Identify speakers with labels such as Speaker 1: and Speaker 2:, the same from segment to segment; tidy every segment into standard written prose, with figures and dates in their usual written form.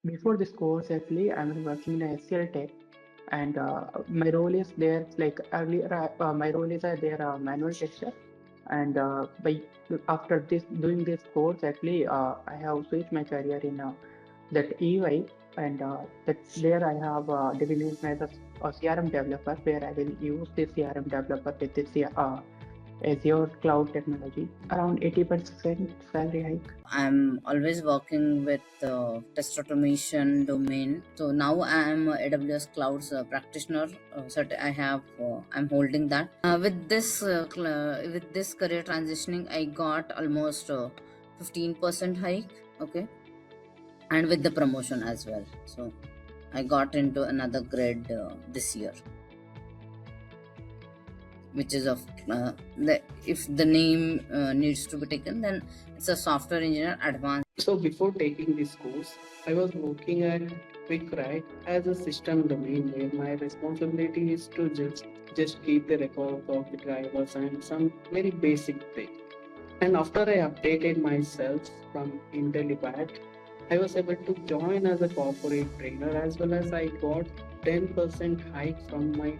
Speaker 1: before this course, actually, I'm working in a SL Tech, and my role is there. Like earlier, my role is there manual tester, and by after this doing this course, actually, I have switched my career in that EY, and that's there I have developed as a CRM developer, where I will use this CRM developer with this Azure Cloud technology. Around 80% salary hike.
Speaker 2: I'm always working with test automation domain. So now I am a AWS Cloud's practitioner. I have I'm holding that. With this career transitioning, I got almost 15% hike. Okay, and with the promotion as well. So I got into another grade this year, which is of if the name needs to be taken, then it's a software engineer advanced.
Speaker 1: So before taking this course, I was working at QuickRide as a system domain where my responsibility is to just keep the record of the drivers and some very basic things. And after I updated myself from Intellipaat, I was able to join as a corporate trainer, as well as I got 10% hike from my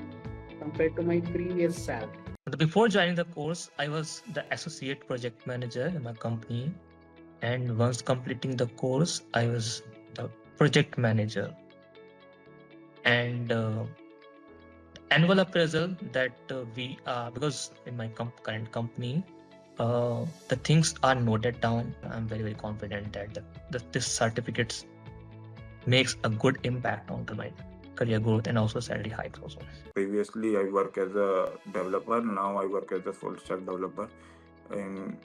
Speaker 1: compared to my previous salary.
Speaker 3: Before joining the course, I was the associate project manager in my company. And once completing the course, I was the project manager. And annual appraisal that because in my current company, the things are noted down. I'm very, very confident that this certificates makes a good impact onto my career growth and also salary hikes also.
Speaker 4: Previously, I work as a developer. Now I work as a full stack developer in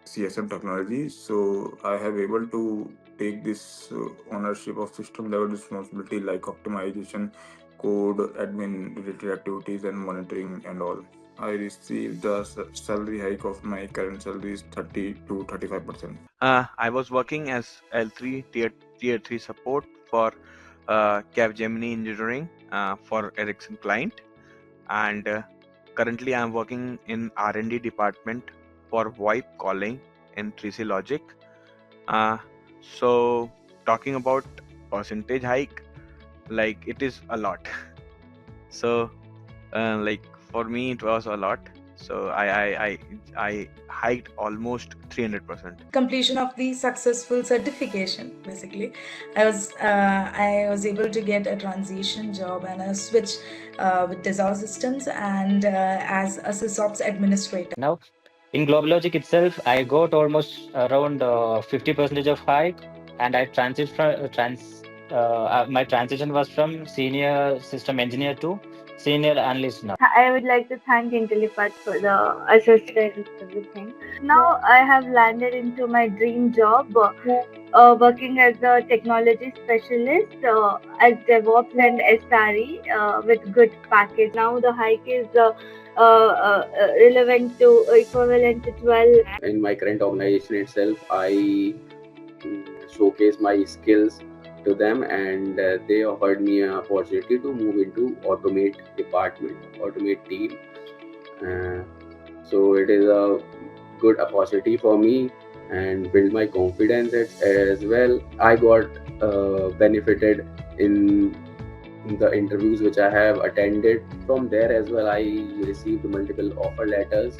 Speaker 4: CSM technology. So I have able to take this ownership of system level responsibility like optimization, code, admin related activities, and monitoring and all. I received the salary hike of my current salary is 30 to 35%.
Speaker 5: I was working as L3 tier 3 support for Capgemini engineering for Ericsson client, and currently I'm working in R&D department for VoIP calling in 3C Logic. So talking about percentage hike, like it is a lot. So like for me it was a lot. So I hiked almost 300%.
Speaker 6: Completion of the successful certification, basically I was able to get a transition job and a switch with Dassault Systems and as a SysOps administrator.
Speaker 7: Now, in GlobalLogic itself, I got almost around 50% of hike, and my transition was from senior system engineer to senior analyst now.
Speaker 8: I would like to thank Intellipaat for the assistance, everything. Now I have landed into my dream job, working as a technology specialist as DevOps and SRE with good package. Now the hike is relevant to equivalent to 12.
Speaker 9: In my current organization itself, I showcase my skills to them, and they offered me an opportunity to move into automate team. So it is a good opportunity for me and build my confidence as well. I got benefited in the interviews which I have attended. From there as well, I received multiple offer letters.